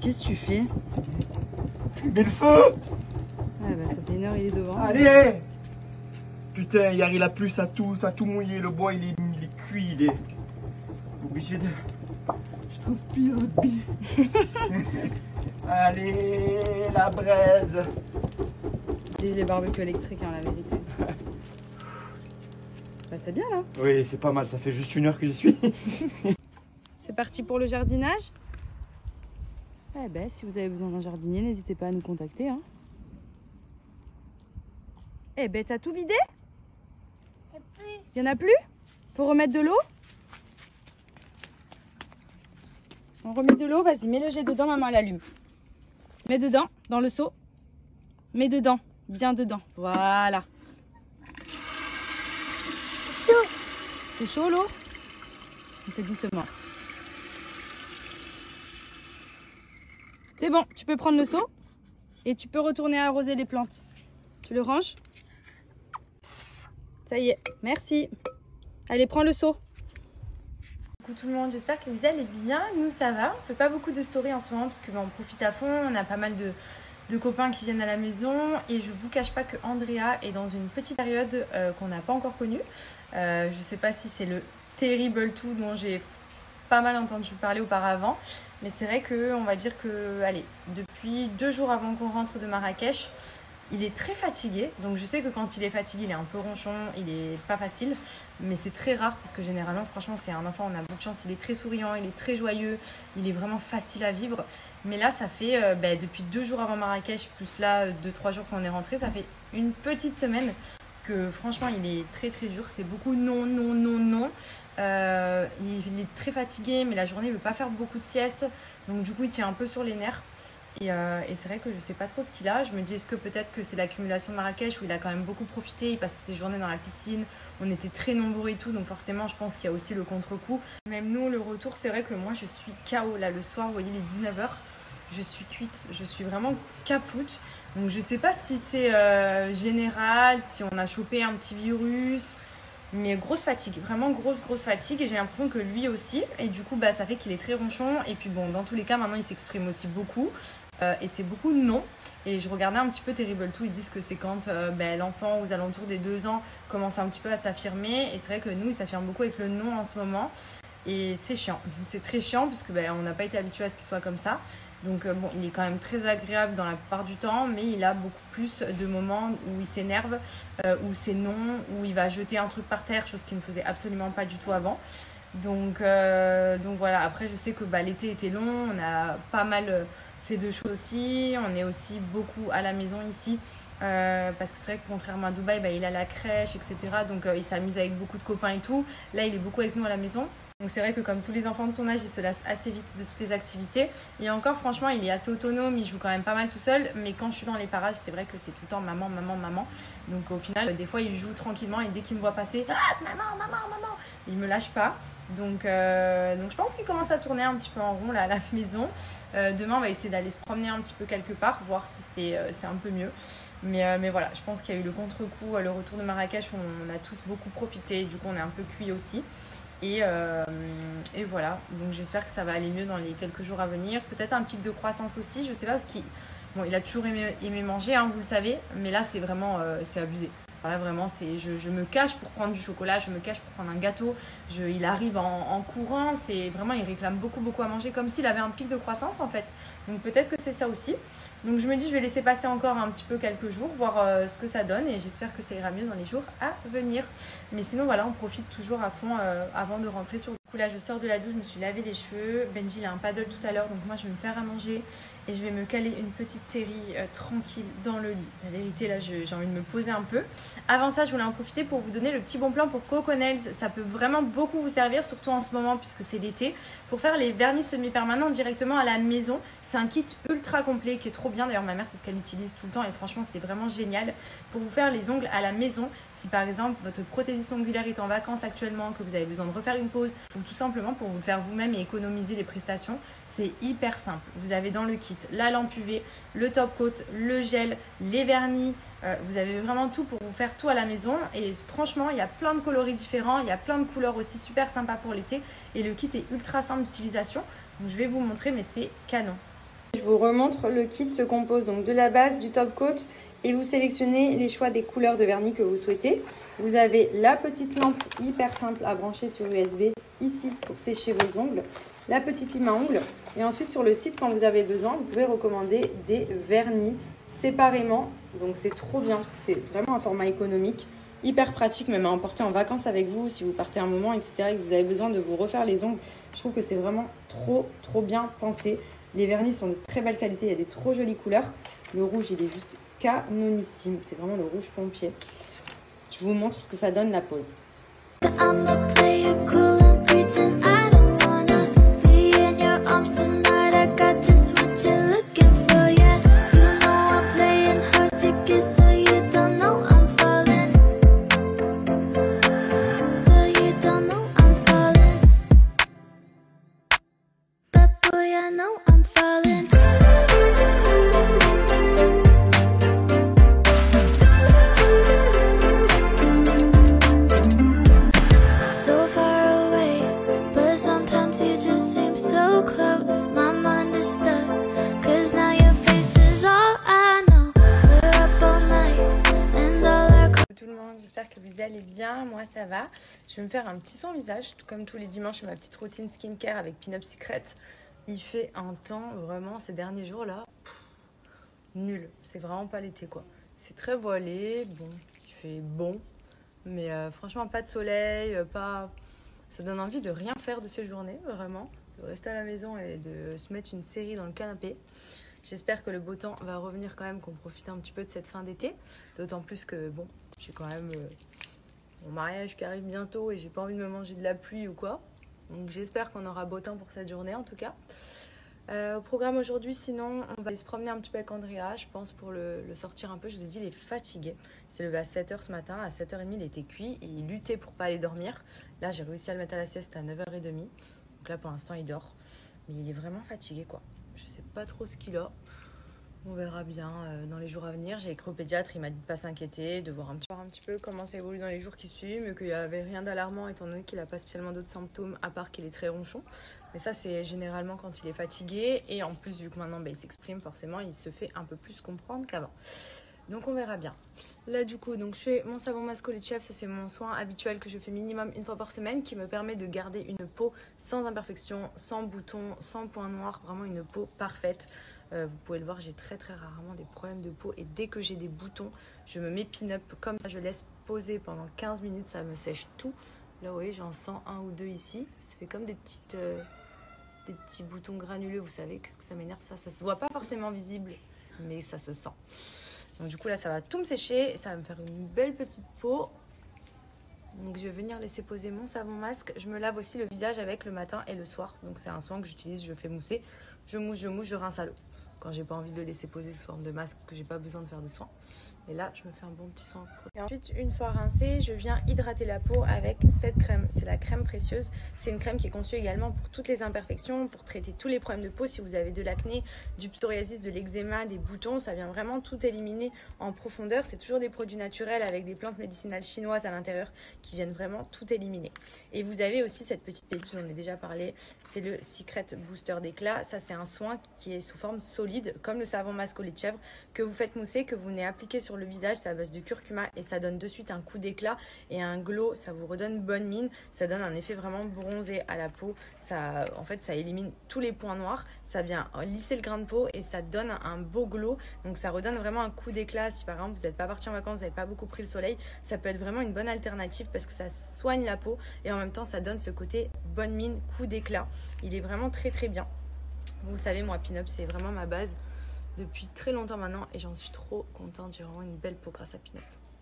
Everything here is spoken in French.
Qu'est-ce que tu fais? Je lui mets le feu. Ouais, bah, ça fait 1 heure, il est devant. Allez. Putain, hier il a plu, ça a tout mouillé. Le bois il est cuit, il est obligé de... Je transpire. Allez, la braise. Et les barbecues électriques, hein, la vérité. Bah, c'est bien là. Oui, c'est pas mal, ça fait juste 1 heure que j'y suis. C'est parti pour le jardinage. Eh ben, si vous avez besoin d'un jardinier, n'hésitez pas à nous contacter. Hein. Eh ben, t'as tout vidé? Il n'y en a plus? Pour remettre de l'eau? On remet de l'eau, vas-y, mets le jet dedans, maman l'allume. Mets dedans, dans le seau. Mets dedans, bien dedans. Voilà. C'est chaud l'eau? On fait doucement. C'est bon, tu peux prendre le seau et tu peux retourner arroser les plantes. Tu le ranges? Ça y est, merci. Allez, prends le seau. Coucou tout le monde, j'espère que vous allez bien. Nous ça va, on fait pas beaucoup de stories en ce moment parce que on profite à fond, on a pas mal de copains qui viennent à la maison et je vous cache pas que Andrea est dans une petite période qu'on n'a pas encore connue. Je sais pas si c'est le Terrible 2 dont j'ai pas mal entendu parler auparavant, mais c'est vrai que on va dire que, allez, depuis 2 jours avant qu'on rentre de Marrakech, il est très fatigué, donc je sais que quand il est fatigué, il est un peu ronchon, il est pas facile, mais c'est très rare parce que généralement, franchement, c'est un enfant, on a beaucoup de chance, il est très souriant, il est très joyeux, il est vraiment facile à vivre. Mais là, ça fait depuis 2 jours avant Marrakech, plus là 2-3 jours qu'on est rentré, ça fait une petite semaine que franchement, il est très très dur, c'est beaucoup non, non, non, non. Il est très fatigué, mais la journée, il veut pas faire beaucoup de sieste, donc du coup, il tient un peu sur les nerfs. Et c'est vrai que je sais pas trop ce qu'il a. Je me dis, est-ce que peut-être que c'est l'accumulation de Marrakech où il a quand même beaucoup profité, il passait ses journées dans la piscine, on était très nombreux et tout, donc forcément je pense qu'il y a aussi le contre-coup. Même nous, le retour, c'est vrai que moi je suis KO là le soir, vous voyez, il est 19h, je suis cuite, je suis vraiment capoute. Donc je sais pas si c'est général, si on a chopé un petit virus, mais grosse fatigue, vraiment grosse fatigue, et j'ai l'impression que lui aussi, et du coup ça fait qu'il est très ronchon, et puis bon, dans tous les cas maintenant il s'exprime aussi beaucoup, et c'est beaucoup non. Et je regardais un petit peu Terrible 2, ils disent que c'est quand l'enfant aux alentours des 2 ans commence un petit peu à s'affirmer, et c'est vrai que nous il s'affirme beaucoup avec le non en ce moment, et c'est chiant, c'est très chiant puisque on n'a pas été habitué à ce qu'il soit comme ça. Donc bon, il est quand même très agréable dans la plupart du temps, mais il a beaucoup plus de moments où il s'énerve, où c'est non, où il va jeter un truc par terre, chose qu'il ne faisait absolument pas du tout avant. Donc voilà, après je sais que l'été était long, on a pas mal fait de choses aussi, on est aussi beaucoup à la maison ici, parce que c'est vrai que contrairement à Dubaï, il a la crèche, etc. Donc il s'amuse avec beaucoup de copains et tout. Là, il est beaucoup avec nous à la maison. Donc c'est vrai que comme tous les enfants de son âge, il se lasse assez vite de toutes les activités. Et encore, franchement, il est assez autonome, il joue quand même pas mal tout seul. Mais quand je suis dans les parages, c'est vrai que c'est tout le temps maman, maman, maman. Donc au final, des fois, il joue tranquillement et dès qu'il me voit passer, ah, maman, maman, maman, il me lâche pas. Donc je pense qu'il commence à tourner un petit peu en rond là à la maison. Demain, on va essayer d'aller se promener un petit peu quelque part, voir si c'est un peu mieux. Mais voilà, je pense qu'il y a eu le contre-coup, le retour de Marrakech où on a tous beaucoup profité. Du coup, on est un peu cuit aussi. Et voilà, donc j'espère que ça va aller mieux dans les quelques jours à venir. Peut-être un pic de croissance aussi, je sais pas, parce qu'il a toujours aimé manger, hein, vous le savez, mais là c'est vraiment c'est abusé. Là vraiment, je me cache pour prendre du chocolat, je me cache pour prendre un gâteau, il arrive en courant, c'est vraiment, il réclame beaucoup à manger, comme s'il avait un pic de croissance en fait. Donc peut-être que c'est ça aussi. Donc je me dis, je vais laisser passer encore un petit peu quelques jours, voir ce que ça donne, et j'espère que ça ira mieux dans les jours à venir. Mais sinon voilà, on profite toujours à fond avant de rentrer sur... Du coup là je sors de la douche, je me suis lavé les cheveux, Benji il a un paddle tout à l'heure, donc moi je vais me faire à manger et je vais me caler une petite série tranquille dans le lit. La vérité là j'ai envie de me poser un peu. Avant ça, je voulais en profiter pour vous donner le petit bon plan pour Coco Nails. Ça peut vraiment beaucoup vous servir, surtout en ce moment puisque c'est l'été, pour faire les vernis semi-permanents directement à la maison. C'est un kit ultra complet qui est trop bien. D'ailleurs, ma mère, c'est ce qu'elle utilise tout le temps et franchement, c'est vraiment génial pour vous faire les ongles à la maison. Si par exemple, votre prothésiste ongulaire est en vacances actuellement, que vous avez besoin de refaire une pause ou tout simplement pour vous le faire vous-même et économiser les prestations, c'est hyper simple. Vous avez dans le kit la lampe UV, le top coat, le gel, les vernis. Vous avez vraiment tout pour vous faire tout à la maison et franchement il y a plein de coloris différents, il y a plein de couleurs aussi super sympas pour l'été et le kit est ultra simple d'utilisation, donc je vais vous montrer, mais c'est canon. Je vous remontre, le kit se compose donc de la base, du top coat et vous sélectionnez les choix des couleurs de vernis que vous souhaitez. Vous avez la petite lampe hyper simple à brancher sur USB ici pour sécher vos ongles, la petite lime à ongles et ensuite sur le site quand vous avez besoin, vous pouvez recommander des vernis séparément. Donc c'est trop bien parce que c'est vraiment un format économique, hyper pratique même à emporter en vacances avec vous si vous partez un moment, etc. et que vous avez besoin de vous refaire les ongles. Je trouve que c'est vraiment trop bien pensé. Les vernis sont de très belle qualité, il y a des trop jolies couleurs. Le rouge, il est juste canonissime. C'est vraiment le rouge pompier. Je vous montre ce que ça donne la pose. J'espère que vous allez bien, moi ça va. Je vais me faire un petit soin visage, tout comme tous les dimanches, ma petite routine skincare avec Pin-Up Secret. Il fait un temps, vraiment, ces derniers jours-là, nul. C'est vraiment pas l'été, quoi. C'est très voilé, bon, il fait bon, mais franchement, pas de soleil, pas... Ça donne envie de rien faire de ces journées, vraiment. De rester à la maison et de se mettre une série dans le canapé. J'espère que le beau temps va revenir quand même, qu'on profite un petit peu de cette fin d'été. D'autant plus que, bon, j'ai quand même mon mariage qui arrive bientôt et j'ai pas envie de me manger de la pluie ou quoi. Donc j'espère qu'on aura beau temps pour cette journée en tout cas. Au programme aujourd'hui, sinon, on va aller se promener un petit peu avec Andrea, je pense, pour le sortir un peu. Je vous ai dit, il est fatigué. Il s'est levé à 7h ce matin. À 7h30, il était cuit et il luttait pour pas aller dormir. Là, j'ai réussi à le mettre à la sieste à 9h30. Donc là, pour l'instant, il dort. Mais il est vraiment fatigué, quoi. Je sais pas trop ce qu'il a. On verra bien dans les jours à venir. J'ai écrit au pédiatre, il m'a dit de pas s'inquiéter, de voir un petit peu comment ça évolue dans les jours qui suivent, mais qu'il n'y avait rien d'alarmant étant donné qu'il n'a pas spécialement d'autres symptômes à part qu'il est très ronchon. Mais ça, c'est généralement quand il est fatigué. Et en plus, vu que maintenant il s'exprime, forcément, il se fait un peu plus comprendre qu'avant. Donc on verra bien. Là du coup, donc je fais mon savon masque au lait de chèvre, ça c'est mon soin habituel que je fais minimum une fois par semaine qui me permet de garder une peau sans imperfection, sans boutons, sans points noirs, vraiment une peau parfaite. Vous pouvez le voir, j'ai très rarement des problèmes de peau et dès que j'ai des boutons, je me mets pin-up comme ça, je laisse poser pendant 15 minutes, ça me sèche tout. Là vous voyez, j'en sens un ou deux ici, ça fait comme des petits boutons granuleux, vous savez, qu'est-ce que ça m'énerve ça se voit pas forcément visible, mais ça se sent. Donc du coup là ça va tout me sécher, ça va me faire une belle petite peau. Donc je vais venir laisser poser mon savon masque. Je me lave aussi le visage avec le matin et le soir. Donc c'est un soin que j'utilise, je fais mousser, je mouche, je rince à l'eau. Quand j'ai pas envie de le laisser poser sous forme de masque, que j'ai pas besoin de faire de soin. Et là, je me fais un bon petit soin. Et ensuite, une fois rincée, je viens hydrater la peau avec cette crème. C'est la crème précieuse. C'est une crème qui est conçue également pour toutes les imperfections, pour traiter tous les problèmes de peau. Si vous avez de l'acné, du psoriasis, de l'eczéma, des boutons, ça vient vraiment tout éliminer en profondeur. C'est toujours des produits naturels avec des plantes médicinales chinoises à l'intérieur qui viennent vraiment tout éliminer. Et vous avez aussi cette petite pépite, j'en ai déjà parlé, c'est le Secret Booster d'éclat. Ça, c'est un soin qui est sous forme solide, comme le savon masque au lait de chèvre, que vous faites mousser, que vous venez appliquer sur le visage. C'est à base de curcuma et ça donne de suite un coup d'éclat et un glow. Ça vous redonne bonne mine, ça donne un effet vraiment bronzé à la peau. Ça, en fait, ça élimine tous les points noirs, ça vient lisser le grain de peau et ça donne un beau glow. Donc ça redonne vraiment un coup d'éclat. Si par exemple vous n'êtes pas parti en vacances, vous n'avez pas beaucoup pris le soleil, ça peut être vraiment une bonne alternative parce que ça soigne la peau et en même temps ça donne ce côté bonne mine, coup d'éclat. Il est vraiment très bien. Vous le savez, moi Pin-Up c'est vraiment ma base depuis très longtemps maintenant et j'en suis trop contente. J'ai vraiment une belle peau grâce à Pin-Up.